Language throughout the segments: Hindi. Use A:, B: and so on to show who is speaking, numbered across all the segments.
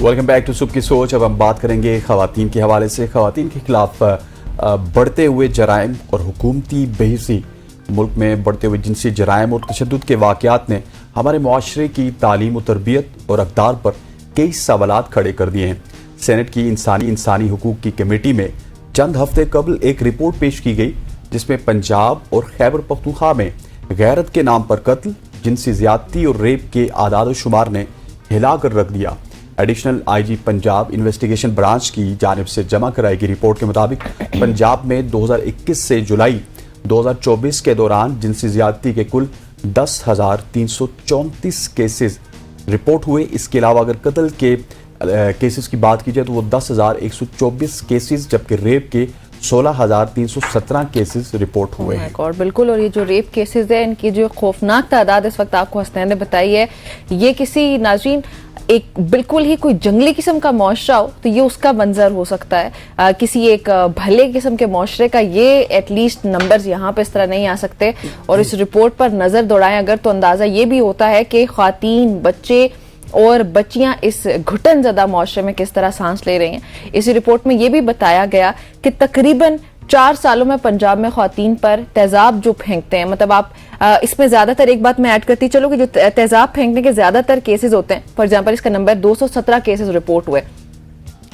A: वेलकम बैक टू सुबह की सोच। अब हम बात करेंगे खवातीन के हवाले से। खवातीन के खिलाफ बढ़ते हुए जराइम और हुकूमती बेहिसी, मुल्क में बढ़ते हुए जिनसी जराइम और तशद्दुद के वाक़यात ने हमारे मुआशरे की तालीम और तरबियत और अक़दार पर कई सवालात खड़े कर दिए हैं। सेनेट की इंसानी हुकूक की कमेटी में चंद हफ्ते कबल एक रिपोर्ट पेश की गई जिसमें पंजाब और खैबर पख्तूनख्वा में गैरत के नाम पर कत्ल, जिनसी ज्यादती और रेप के आदाद व शुमार ने हिला कर रख दिया। Additional IG Punjab investigation branch की जानिब से जमा कराई गई रिपोर्ट के मुताबिक पंजाब में 2021 से जुलाई 2024 के दौरान जिनसी ज्यादती के कुल 10,334 केसेस रिपोर्ट हुए। इसके अलावा अगर कत्ल के केसेस की बात की जाए तो वो 10,124 केसेस, जबकि रेप के 16,317 केसेस रिपोर्ट हुए हैं।
B: और बिल्कुल, और ये जो रेप केसेस है इनकी जो खौफनाक तादाद इस वक्त आपको हसनैन ने बताई है, ये किसी नाज़रीन एक बिल्कुल ही कोई जंगली किस्म का मुआशरा हो तो ये उसका मंजर हो सकता है। किसी एक भले किस्म के मुआशरे का ये एटलीस्ट नंबर्स यहाँ पे इस तरह नहीं आ सकते। और इस रिपोर्ट पर नजर दौड़ाएं अगर तो अंदाजा ये भी होता है कि ख्वातीन, बच्चे और बच्चियां इस घुटन ज़दा मुआशरे में किस तरह सांस ले रही हैं। इस रिपोर्ट में यह भी बताया गया कि तकरीबन 4 सालों में पंजाब में ख्वातीन पर तेजाब जो फेंकते हैं, मतलब आप इसमें ज्यादातर, एक बात मैं ऐड करती चलो कि जो तेजाब फेंकने के ज्यादातर केसेस होते हैं, फॉर एग्जांपल इसका नंबर 217 केसेस रिपोर्ट हुए।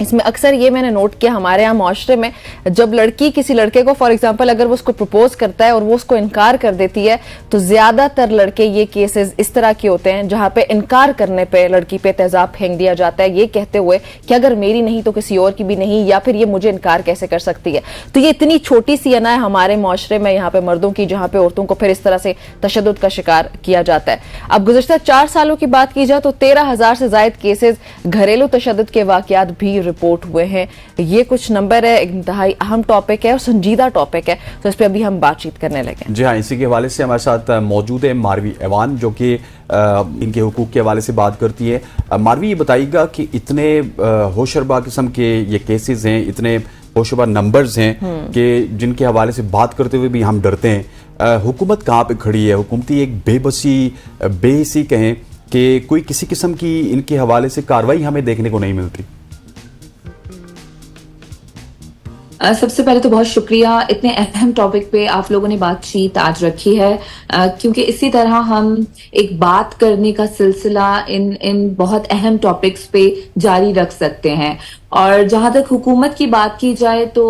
B: इसमें अक्सर ये मैंने नोट किया हमारे यहाँ मुआशरे में, जब लड़की किसी लड़के को फॉर एग्जांपल अगर वो उसको प्रपोज करता है और वो उसको इनकार कर देती है तो ज्यादातर लड़के ये केसेस इस तरह के होते हैं जहां पे इनकार करने पे लड़की पे तेजाब फेंक दिया जाता है, ये कहते हुए कि अगर मेरी नहीं तो किसी और की भी नहीं, या फिर ये मुझे इनकार कैसे कर सकती है। तो ये इतनी छोटी सी अना है हमारे मुआशरे में यहाँ पे मर्दों की, जहाँ पे औरतों को फिर इस तरह से तशद्दुद का शिकार किया जाता है। अब गुज़श्ता 4 सालों की बात की जाए तो 13,000 से ज्यादा केसेस घरेलू तशद्दुद के वाकयात भी रिपोर्ट हुए हैं। ये कुछ नंबर है, इंतहाई अहम टॉपिक है और संजीदा टॉपिक है, तो इस पर अभी हम बातचीत करने लगे। जी हाँ,
A: इसी के हवाले से हमारे साथ मौजूद है मारवी ऐवान, जो कि इनके हुकूक के हवाले से बात करती है। मारवी, ये बताइएगा कि इतने होशरबा किस्म के ये केसेस हैं, इतने होशरबा नंबर्स हैं कि जिनके हवाले से बात करते हुए भी हम डरते हैं। हुकूमत कहाँ पे खड़ी है? हुकूमती एक बेहिसी कहें कि कोई किसी किस्म की इनके हवाले से कार्रवाई हमें देखने को नहीं मिलती।
C: सबसे पहले तो बहुत शुक्रिया, इतने अहम टॉपिक पे आप लोगों ने बातचीत आज रखी है, क्योंकि इसी तरह हम एक बात करने का सिलसिला इन बहुत अहम टॉपिक्स पे जारी रख सकते हैं। और जहां तक हुकूमत की बात की जाए तो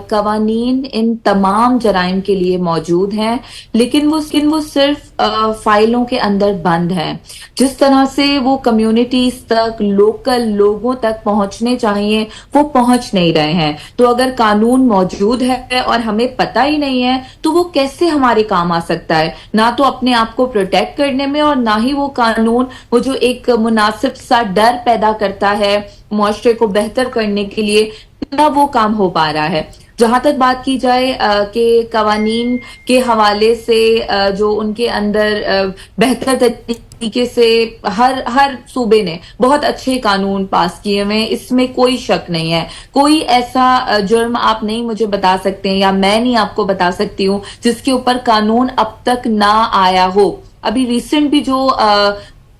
C: कवानीन इन तमाम जराइम के लिए मौजूद हैं, लेकिन वो सिर्फ फाइलों के अंदर बंद हैं। जिस तरह से वो कम्युनिटीज तक, लोकल लोगों तक पहुंचने चाहिए, वो पहुंच नहीं रहे हैं। तो अगर कानून मौजूद है और हमें पता ही नहीं है तो वो कैसे हमारे काम आ सकता है? ना तो अपने आप को प्रोटेक्ट करने में, और ना ही वो कानून वो जो एक मुनासिब सा डर पैदा करता है मुआशरे को बेहतर करने के लिए, ना वो काम हो पा रहा है। जहां तक बात की जाए कि कवानीन के हवाले से जो उनके अंदर बेहतर तरीके से हर सूबे ने बहुत अच्छे कानून पास किए हुए, इसमें कोई शक नहीं है। कोई ऐसा जुर्म आप नहीं मुझे बता सकते हैं या मैं नहीं आपको बता सकती हूँ जिसके ऊपर कानून अब तक ना आया हो। अभी रिसेंट भी जो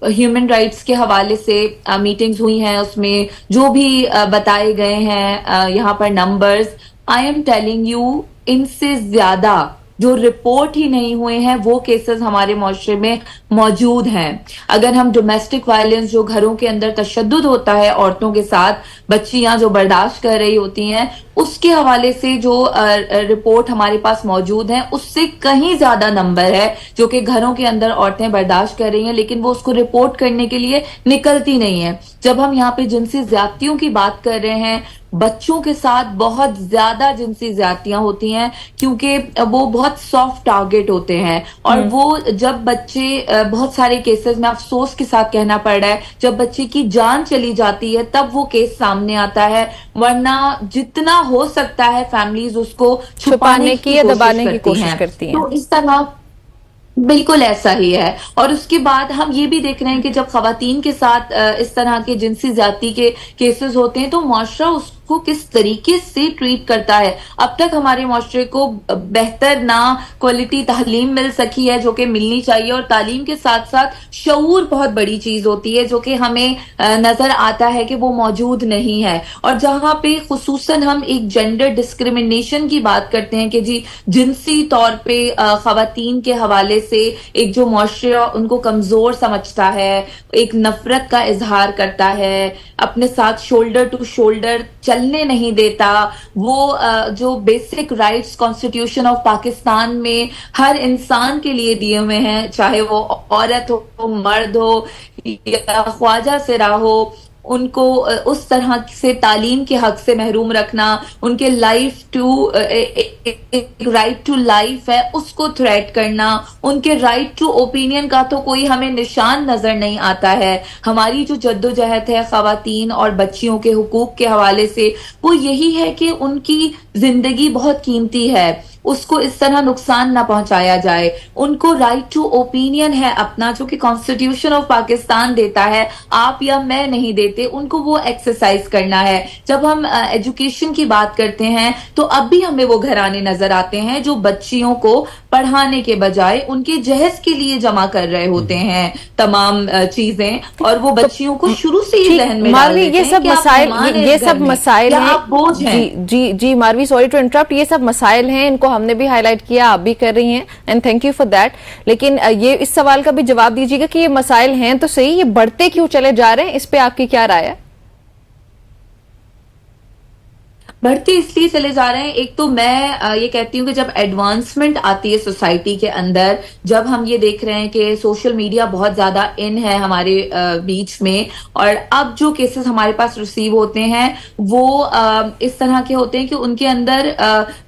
C: ह्यूमन राइट्स के हवाले से मीटिंग्स हुई हैं, उसमें जो भी बताए गए हैं यहाँ पर numbers, I am telling you, इनसे ज्यादा जो रिपोर्ट ही नहीं हुए हैं वो केसेस हमारे मुआशरे में मौजूद हैं। अगर हम डोमेस्टिक वायलेंस, जो घरों के अंदर तशद्दुद होता है औरतों के साथ, बच्चियां जो बर्दाश्त कर रही होती हैं, उसके हवाले से जो रिपोर्ट हमारे पास मौजूद है, उससे कहीं ज्यादा नंबर है जो कि घरों के अंदर औरतें बर्दाश्त कर रही हैं, लेकिन वो उसको रिपोर्ट करने के लिए निकलती नहीं है। जब हम यहाँ पे जिनसी ज्यादतियों की बात कर रहे हैं, बच्चों के साथ बहुत ज्यादा जिनसी ज्यादतियां होती हैं, क्योंकि वो बहुत सॉफ्ट टारगेट होते हैं। और वो जब बच्चे, बहुत सारे केसेस में अफसोस के साथ कहना पड़ रहा है, जब बच्चे की जान चली जाती है तब वो केस सामने आता है, वरना जितना हो सकता है फैमिलीज उसको छुपाने की या दबाने की कोशिश करती हैं। तो इस तरह बिल्कुल ऐसा ही है। और उसके बाद हम ये भी देख रहे हैं कि जब खवातीन के साथ इस तरह के जिनसी ज्यादती के केसेस होते हैं तो मुआशरा को किस तरीके से ट्रीट करता है। अब तक हमारे मुआशरे को बेहतर ना क्वालिटी तालीम मिल सकी है जो कि मिलनी चाहिए, और तालीम के साथ साथ शऊर बहुत बड़ी चीज होती है जो कि हमें नजर आता है कि वो मौजूद नहीं है। और जहां पे खुसूसन हम एक जेंडर डिस्क्रिमिनेशन की बात करते हैं कि जी जिनसी तौर पे खवातीन के हवाले से एक जो मुआशरा उनको कमजोर समझता है, एक नफरत का इजहार करता है, अपने साथ शोल्डर टू शोल्डर चलने नहीं देता, वो जो basic rights constitution of Pakistan में हर इंसान के लिए दिए हुए हैं, चाहे वो औरत हो, मर्द हो या ख्वाजा सिरा हो, उनको उस तरह से तालीम के हक से महरूम रखना, उनके life to right to life है उसको थ्रेट करना, उनके राइट टू ओपिनियन का तो कोई हमें निशान नजर नहीं आता है। हमारी जो जद्दोजहद है खवातीन और बच्चियों के हुकूक के हवाले से वो यही है कि उनकी जिंदगी बहुत कीमती है, उसको इस तरह नुकसान ना पहुंचाया जाए। उनको राइट टू ओपिनियन है अपना जो कि कॉन्स्टिट्यूशन ऑफ पाकिस्तान देता है, आप या मैं नहीं देते, उनको वो एक्सरसाइज करना है। जब हम एजुकेशन की बात करते हैं तो अब भी हमें वो घराने नजर आते हैं जो बच्चियों को पढ़ाने के बजाय उनके जहेज के लिए जमा कर रहे होते हैं तमाम चीजें, और वो बच्चियों को शुरू से ही जहन में डाल देते हैं
B: ये सब मसाइल हैं,
C: आप बोझ हैं।
B: जी जी मारवी, सॉरी टू इंटरप्ट, ये सब मसाइल हैं, इनको हमने भी हाईलाइट किया, आप भी कर रही हैं, and thank you for that. लेकिन ये इस सवाल का भी जवाब दीजिएगा कि ये मसाइल हैं तो सही, ये बढ़ते क्यों चले जा रहे हैं, इस पे आपकी क्या राय है?
C: बढ़ते इसलिए चले जा रहे हैं, एक तो मैं ये कहती हूँ कि जब एडवांसमेंट आती है सोसाइटी के अंदर, जब हम ये देख रहे हैं कि सोशल मीडिया बहुत ज्यादा इन है हमारे बीच में, और अब जो केसेस हमारे पास रिसीव होते हैं वो इस तरह के होते हैं कि उनके अंदर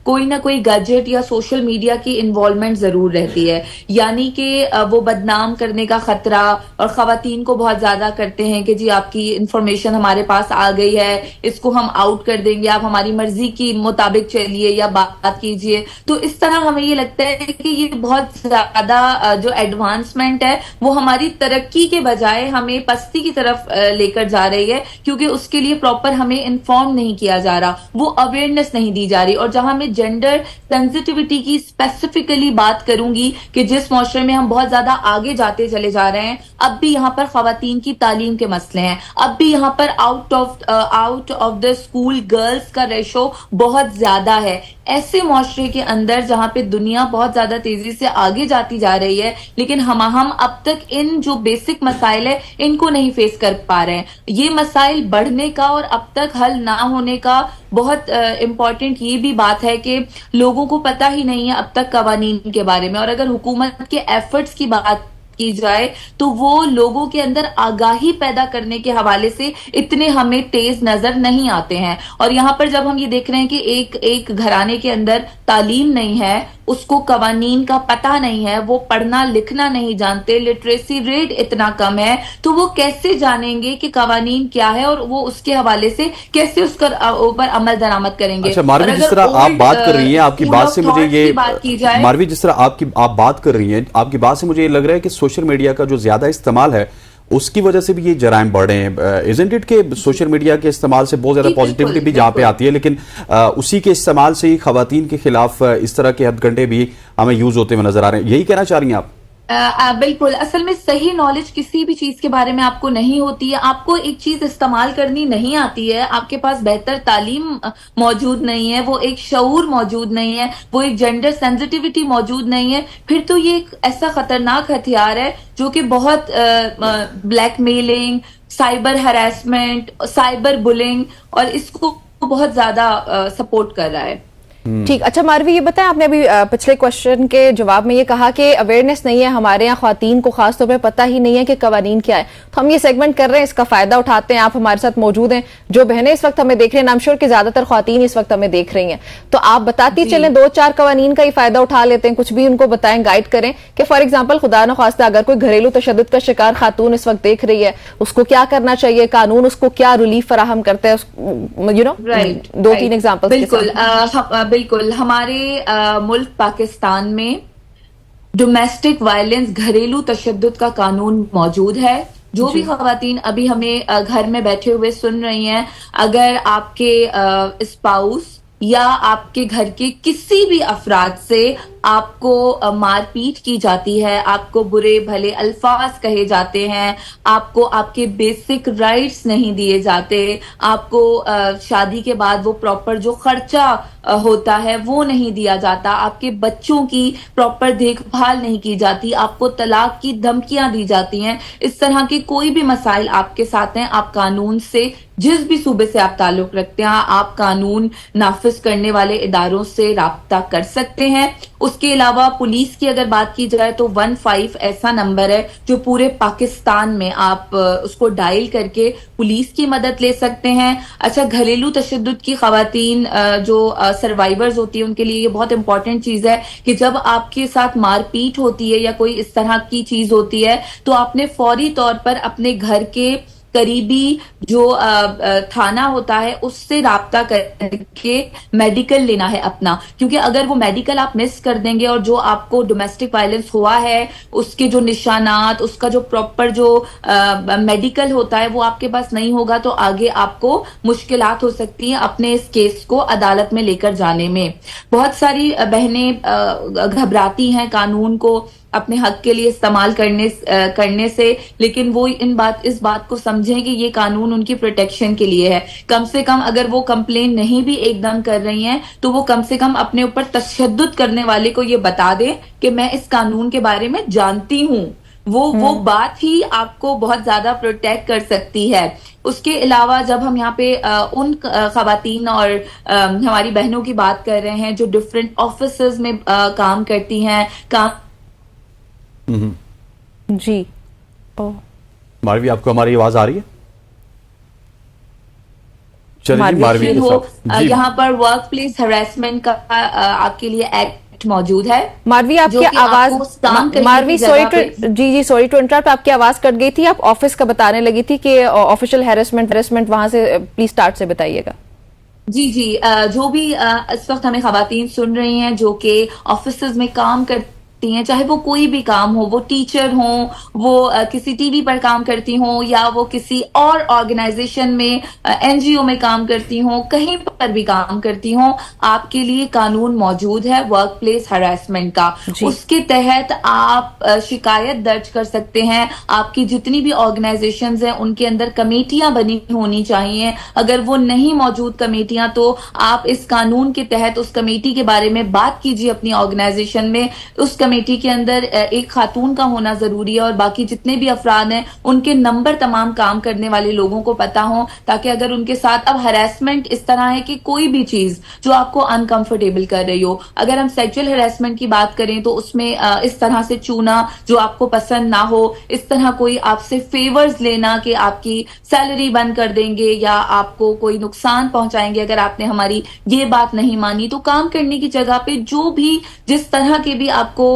C: कोई ना कोई गैजेट या सोशल मीडिया की इन्वॉल्वमेंट जरूर रहती है, यानी कि वो बदनाम करने का खतरा, और खवातीन को बहुत ज्यादा करते हैं कि जी आपकी इंफॉर्मेशन हमारे पास आ गई है, इसको हम आउट कर देंगे, आप हमारी मर्जी की मुताबिक चलिए या बात कीजिए। तो इस तरह हमें ये लगता है कि ये बहुत ज्यादा जो एडवांसमेंट है वो हमारी तरक्की के बजाय हमें पस्ती की तरफ लेकर जा रही है, क्योंकि उसके लिए प्रॉपर हमें इन्फॉर्म नहीं किया जा रहा, वो अवेयरनेस नहीं दी जा रही। और जहां मैं जेंडर सेंसिटिविटी की स्पेसिफिकली बात करूंगी कि जिस मुआशरे में हम बहुत ज्यादा आगे जाते चले जा रहे हैं, अब भी यहाँ पर खवातीन की तालीम के मसले हैं, अब भी यहाँ पर out of the school girls का रेशो बहुत ज्यादा है। ऐसे मुआशरे के अंदर जहां पे दुनिया बहुत ज्यादा तेजी से आगे जाती जा रही है, लेकिन हम अब तक इन जो बेसिक मसाइल है इनको नहीं फेस कर पा रहे हैं। ये मसाइल बढ़ने का और अब तक हल ना होने का बहुत इंपॉर्टेंट ये भी बात है कि लोगों को पता ही नहीं है अब तक कवानीन के बारे में, और अगर हुकूमत के एफर्ट्स की बात की जाए तो वो लोगों के अंदर आगाही पैदा करने के हवाले से इतने हमें तेज नजर नहीं आते हैं। और यहाँ पर जब हम ये देख रहे हैं कि एक घराने के अंदर तालीम नहीं है, उसको कवानीन का पता नहीं है, वो पढ़ना लिखना नहीं जानते, लिटरेसी रेट इतना कम है, तो वो कैसे जानेंगे कि कवानीन क्या है और वो उसके हवाले से कैसे उसका ऊपर अमल दरामद करेंगे।
A: अच्छा मारवी, जिस तरह आप बात कर रही हैं, आपकी बात से मुझे ये मारवी जिस तरह आप बात कर रही हैं, आपकी बात से मुझे ये लग रहा है कि सोशल मीडिया का जो ज्यादा इस्तेमाल है उसकी वजह से भी ये जराइम बढ़े हैं। इजंट इट के सोशल मीडिया के इस्तेमाल से बहुत ज्यादा पॉजिटिविटी भी जहाँ पे आती है, लेकिन उसी के इस्तेमाल से ही खवातीन के खिलाफ इस तरह के हथकंडे भी हमें यूज होते हुए नजर आ रहे हैं। यही कहना चाह रही हैं आप?
C: बिल्कुल, असल में सही नॉलेज किसी भी चीज के बारे में आपको नहीं होती है, आपको एक चीज इस्तेमाल करनी नहीं आती है, आपके पास बेहतर तालीम मौजूद नहीं है, वो एक शऊर मौजूद नहीं है, वो एक जेंडर सेंसिटिविटी मौजूद नहीं है, फिर तो ये एक ऐसा खतरनाक हथियार है जो कि बहुत blackmailing, cyber harassment, cyber bullying और इसको बहुत ज्यादा सपोर्ट कर रहा है।
B: ठीक, अच्छा मारवी, ये बताएं, आपने अभी पिछले क्वेश्चन के जवाब में ये कहा कि अवेयरनेस नहीं है हमारे यहाँ, ख्वातीन को खासतौर पे पता ही नहीं है कि कवानीन क्या है। तो हम ये सेगमेंट कर रहे हैं, इसका फायदा उठाते हैं, आप हमारे साथ मौजूद हैं, जो बहनें इस वक्त हमें देख रही हैं, आई एम श्योर कि ज्यादातर ख्वातीन इस वक्त हमें देख रही हैं, तो आप बताती चलें, 2-4 कवानीन का ही फायदा उठा लेते हैं, कुछ भी उनको बताएं, गाइड करें कि फॉर एग्जाम्पल खुदा न खास्ता अगर कोई घरेलू तशद्दुद का शिकार खातून इस वक्त देख रही है, उसको क्या करना चाहिए, कानून उसको क्या रिलीफ फराहम करता है, यू नो, 2-3 एग्जाम्पल।
C: बिल्कुल, हमारे मुल्क पाकिस्तान में डोमेस्टिक वायलेंस, घरेलू तशद्दुद का कानून मौजूद है, जो भी खवातीन अभी हमें घर में बैठे हुए सुन रही हैं, अगर आपके स्पाउस या आपके घर के किसी भी अफराद से आपको मारपीट की जाती है, आपको बुरे भले अल्फाज कहे जाते हैं, आपको आपके बेसिक राइट्स नहीं दिए जाते, आपको शादी के बाद वो प्रॉपर जो खर्चा होता है वो नहीं दिया जाता, आपके बच्चों की प्रॉपर देखभाल नहीं की जाती, आपको तलाक की धमकियां दी जाती हैं, इस तरह के कोई भी मसाइल आपके साथ हैं, आप कानून से जिस भी सूबे से आप ताल्लुक रखते हैं, आप कानून नाफिज करने वाले इदारों से राब्ता कर सकते हैं। उसके अलावा पुलिस की अगर बात की जाए तो 15 ऐसा नंबर है जो पूरे पाकिस्तान में आप उसको डायल करके पुलिस की मदद ले सकते हैं। अच्छा, घरेलू तशद्दुद की खवातीन जो सर्वाइवर्स होती है उनके लिए ये बहुत इंपॉर्टेंट चीज है कि जब आपके साथ मारपीट होती है या कोई इस तरह की चीज होती है तो आपने फौरी तौर पर अपने घर के करीबी जो थाना होता है उससे राब्ता करके मेडिकल लेना है अपना, क्योंकि अगर वो मेडिकल आप मिस कर देंगे और जो आपको डोमेस्टिक वायलेंस हुआ है उसके जो निशानात, उसका जो प्रॉपर जो मेडिकल होता है वो आपके पास नहीं होगा तो आगे आपको मुश्किलात हो सकती हैं अपने इस केस को अदालत में लेकर जाने में। बहुत सारी बहनें घबराती हैं कानून को अपने हक के लिए इस्तेमाल करने से, लेकिन वो इस बात को समझें कि ये कानून उनकी प्रोटेक्शन के लिए है। कम से कम अगर वो कंप्लेन नहीं भी एकदम कर रही हैं तो वो कम से कम अपने ऊपर तशद्दुद करने वाले को ये बता दें कि मैं इस कानून के बारे में जानती हूँ। वो बात ही आपको बहुत ज्यादा प्रोटेक्ट कर सकती है। उसके अलावा जब हम यहाँ पे उन खवातीन और हमारी बहनों की बात कर रहे हैं जो डिफरेंट ऑफिसेज में काम करती हैं,
B: जी
A: मारवी, आपको हमारी आवाज आ रही है? चलिए मारवी के साथ
C: यहाँ पर वर्क प्लेस हरासमेंट का आपके लिए एक्ट मौजूद है।
B: मारवी, आपकी आवाज, मारवी सॉरी टू इंटरप्ट, आपकी आवाज कट गई थी। आप ऑफिस का बताने लगी थी कि ऑफिशियल हैरेसमेंट वहां से प्लीज स्टार्ट से बताइएगा।
C: जी, जो भी इस वक्त हमें खवातीन सुन रही हैं जो कि ऑफिसेज में काम करती हैं, चाहे वो कोई भी काम हो, वो टीचर हो, वो किसी टीवी पर काम करती हो या वो किसी और ऑर्गेनाइजेशन में एनजीओ में काम करती हो, कहीं पर भी काम करती हो, आपके लिए कानून मौजूद है वर्क प्लेस हरासमेंट का। उसके तहत आप शिकायत दर्ज कर सकते हैं। आपकी जितनी भी ऑर्गेनाइजेशंस हैं उनके अंदर कमेटियां बनी होनी चाहिए। अगर वो नहीं मौजूद कमेटियां तो आप इस कानून के तहत उस कमेटी के बारे में बात कीजिए अपनी ऑर्गेनाइजेशन में। उस कमेटी के अंदर एक खातून का होना जरूरी है और बाकी जितने भी अफराद हैं उनके नंबर तमाम काम करने वाले लोगों को पता हो, ताकि अगर उनके साथ अब हरासमेंट इस तरह है कि कोई भी चीज जो आपको अनकंफर्टेबल कर रही हो, अगर हम सेक्सुअल हरासमेंट की बात करें तो उसमें इस तरह से चूना जो आपको पसंद ना हो, इस तरह कोई आपसे फेवर्स लेना कि आपकी सैलरी बंद कर देंगे या आपको कोई नुकसान पहुंचाएंगे अगर आपने हमारी ये बात नहीं मानी, तो काम करने की जगह पे जो भी जिस तरह के भी आपको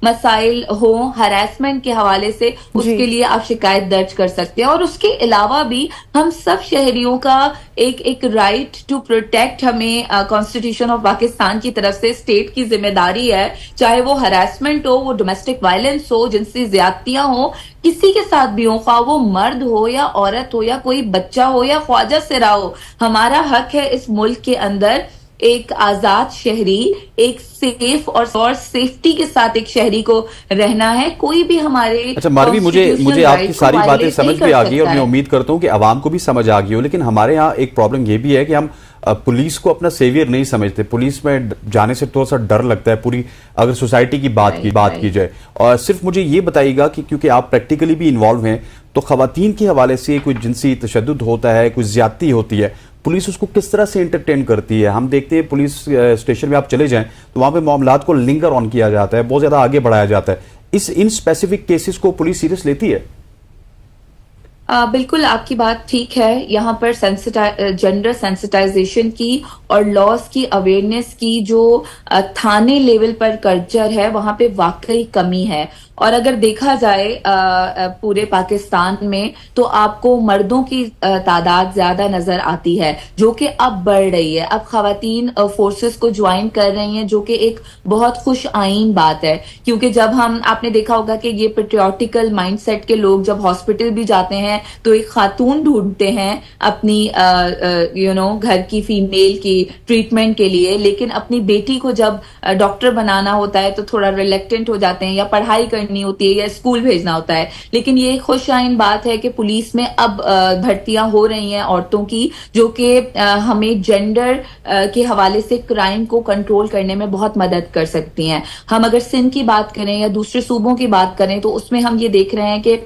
C: मसाइल हो हरासमेंट के हवाले से, उसके लिए आप शिकायत दर्ज कर सकते हैं। और उसके अलावा भी हम सब शहरियों का एक राइट टू प्रोटेक्ट हमें कॉन्स्टिट्यूशन ऑफ पाकिस्तान की तरफ से स्टेट की जिम्मेदारी है, चाहे वो हरासमेंट हो, वो डोमेस्टिक वायलेंस हो, जिनसी ज्यादतियां हो, किसी के साथ भी हो, ख्वाह वो मर्द हो या औरत हो या कोई बच्चा हो या ख्वाजा सिरा हो, हमारा हक है इस मुल्क के अंदर एक आजाद शहरी, एक सेफ और सेफ्टी के साथ एक शहरी को रहना है। कोई भी हमारे
A: अच्छा मारवी, मुझे आपकी सारी बातें समझ में आ गई और मैं उम्मीद करता हूं कि आवाम को भी समझ आ गई हो, लेकिन हमारे यहाँ एक प्रॉब्लम ये भी है कि हम पुलिस को अपना सेवियर नहीं समझते। पुलिस में जाने से थोड़ा सा डर लगता है पूरी अगर सोसाइटी की बात की जाए। और सिर्फ मुझे ये बताइएगा कि क्योंकि आप प्रैक्टिकली भी इन्वॉल्व हैं, तो खवातीन के हवाले से कोई जिनसी तशद्दुद होता है, कोई ज्यादती होती है, पुलिस उसको किस तरह से एंटरटेन करती है? हम देखते हैं पुलिस स्टेशन में आप चले जाएं तो वहां पे मामलात को लिंगर ऑन किया जाता है, बहुत ज्यादा आगे बढ़ाया जाता है। इन स्पेसिफिक केसेस को पुलिस सीरियस लेती है?
C: बिल्कुल आपकी बात ठीक है। यहाँ पर जेंडर सेंसिटाइजेशन की और लॉज की अवेयरनेस की जो थाने लेवल पर कल्चर है वहां पे वाकई कमी है। और अगर देखा जाए पूरे पाकिस्तान में तो आपको मर्दों की तादाद ज्यादा नजर आती है, जो कि अब बढ़ रही है। अब खवातीन फोर्सेस को ज्वाइन कर रही हैं, जो कि एक बहुत खुश आइन बात है। क्योंकि जब आपने देखा होगा कि ये पेट्रियोटिकल माइंडसेट के लोग जब हॉस्पिटल भी जाते हैं तो एक खातून ढूंढते हैं अपनी घर की फीमेल की ट्रीटमेंट के लिए, लेकिन अपनी बेटी को जब डॉक्टर बनाना होता है तो थोड़ा रिलेक्टेंट हो जाते हैं, या पढ़ाई करनी होती है या स्कूल भेजना होता है। लेकिन ये खुशआइन बात है कि पुलिस में अब भर्तियां हो रही हैं औरतों की, जो कि हमें जेंडर के हवाले से क्राइम को कंट्रोल करने में बहुत मदद कर सकती हैं। हम अगर सिंध की बात करें या दूसरे सूबों की बात करें तो उसमें हम ये देख रहे हैं कि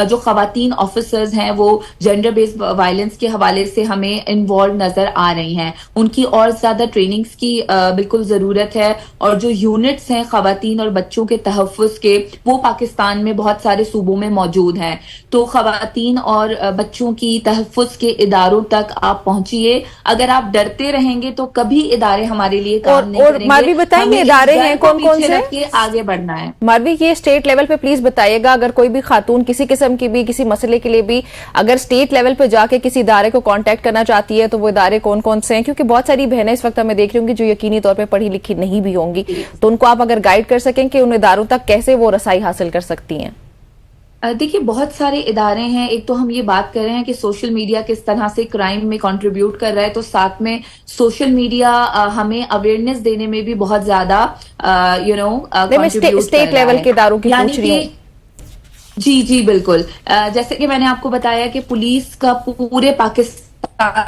C: जो खवातीन ऑफिसर्स हैं वो जेंडर बेस्ड वायलेंस के हवाले से हमें इन्वॉल्व नजर आ रही हैं। उनकी और ज्यादा ट्रेनिंग्स की बिल्कुल जरूरत है, और जो यूनिट्स हैं खवातीन और बच्चों के तहफ्फुज के, वो पाकिस्तान में बहुत सारे सूबों में मौजूद हैं। तो खवातीन और बच्चों की तहफ्फुज के इदारों तक आप पहुंचिए। अगर आप डरते रहेंगे तो कभी इदारे हमारे लिए काम नहीं करेंगे।
B: मारवी बताएंगे इदारे हैं कौन कौन से,
C: आगे बढ़ना है।
B: मारवी ये स्टेट लेवल पे प्लीज बताइएगा, अगर कोई भी खातून किसी किस्म की भी किसी मसले के लिए भी अगर स्टेट लेवल पे जाके किसी इदारे को कांटेक्ट करना चाहती है तो वो इदारे कौन कौन से हैं, क्योंकि बहुत सारी बहनें इस वक्त हमें देख रही होंगी जो यकीनी तौर पे पढ़ी लिखी नहीं भी होंगी, तो उनको आप अगर गाइड कर सकें कि उन इदारों तक कैसे वो रसाई हासिल कर सकती हैं।
C: देखिए, बहुत सारे इदारे हैं। एक तो हम ये बात कर रहे हैं कि सोशल मीडिया किस तरह से क्राइम में कंट्रीब्यूट कर रहा है, तो साथ में सोशल मीडिया हमें अवेयरनेस देने में भी बहुत ज्यादा
B: स्टेट लेवल के इदारों की पूछ रही हूँ।
C: जी बिल्कुल। जैसे कि मैंने आपको बताया कि पुलिस का पूरे पाकिस्तान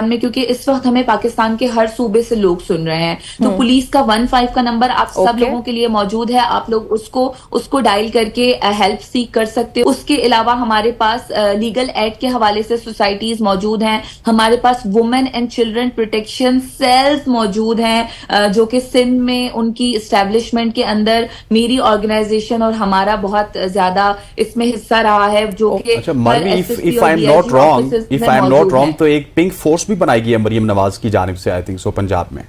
C: में, क्योंकि इस वक्त हमें पाकिस्तान के हर सूबे से लोग सुन रहे हैं, तो पुलिस का 15 का नंबर आप सब लोगों के लिए मौजूद है। आप लोग उसको डायल करके हेल्प सीख कर सकते हो। उसके अलावा हमारे पास लीगल एड के हवाले से सोसाइटीज मौजूद हैं। हमारे पास women and children protection cells मौजूद हैं, जो कि सिंध में उनकी एस्टेब्लिशमेंट के अंदर मेरी ऑर्गेनाइजेशन और हमारा बहुत ज्यादा इसमें हिस्सा रहा है, जो कि
A: if I am not wrong तो एक पिंक फोर्स भी बनाई गई है मरियम नवाज की जानिब से, आई थिंक सो, पंजाब में।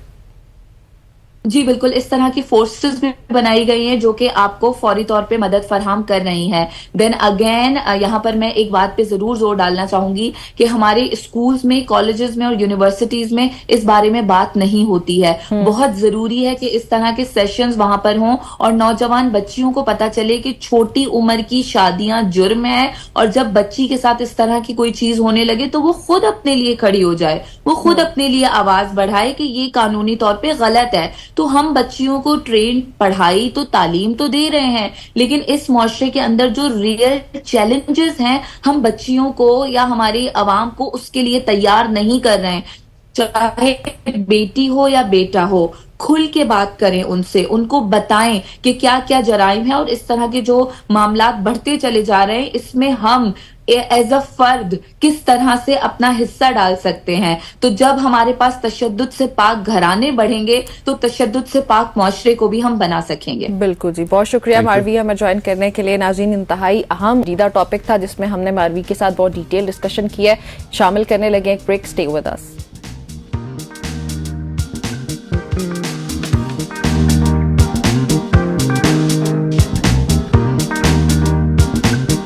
C: जी बिल्कुल, इस तरह की फोर्सेस भी बनाई गई हैं जो कि आपको फौरी तौर पे मदद फराहम कर रही हैं। देन अगेन यहाँ पर मैं एक बात पे जरूर जोर डालना चाहूंगी कि हमारे स्कूल्स में, कॉलेजेस में और यूनिवर्सिटीज में इस बारे में बात नहीं होती है। बहुत जरूरी है कि इस तरह के सेशंस वहां पर हों और नौजवान बच्चियों को पता चले कि छोटी उम्र की शादियां जुर्म है, और जब बच्ची के साथ इस तरह की कोई चीज होने लगे तो वो खुद अपने लिए खड़ी हो जाए, वो खुद अपने लिए आवाज बढ़ाए कि ये कानूनी तौर पर गलत है। तो हम बच्चियों को ट्रेन, पढ़ाई तो, तालीम तो दे रहे हैं, लेकिन इस मुआशरे के अंदर जो रियल चैलेंजेस हैं हम बच्चियों को या हमारी आवाम को उसके लिए तैयार नहीं कर रहे हैं। चाहे बेटी हो या बेटा हो, खुल के बात करें उनसे, उनको बताएं कि क्या क्या जराइम है, और इस तरह के जो मामलात बढ़ते चले जा रहे हैं इसमें हम एज अ फर्द किस तरह से अपना हिस्सा डाल सकते हैं। तो जब हमारे पास तशद्दुद से पाक घराने बढ़ेंगे तो तशद्दुद से पाक मुआशरे को भी हम बना सकेंगे।
B: बिल्कुल जी, बहुत शुक्रिया मारवी हमें ज्वाइन करने के लिए। नाज़रीन, इंतहाई अहम जीदा टॉपिक था जिसमें हमने मारवी के साथ बहुत डिटेल डिस्कशन किया है। शामिल करने लगे एक ब्रेक, स्टे विद अस।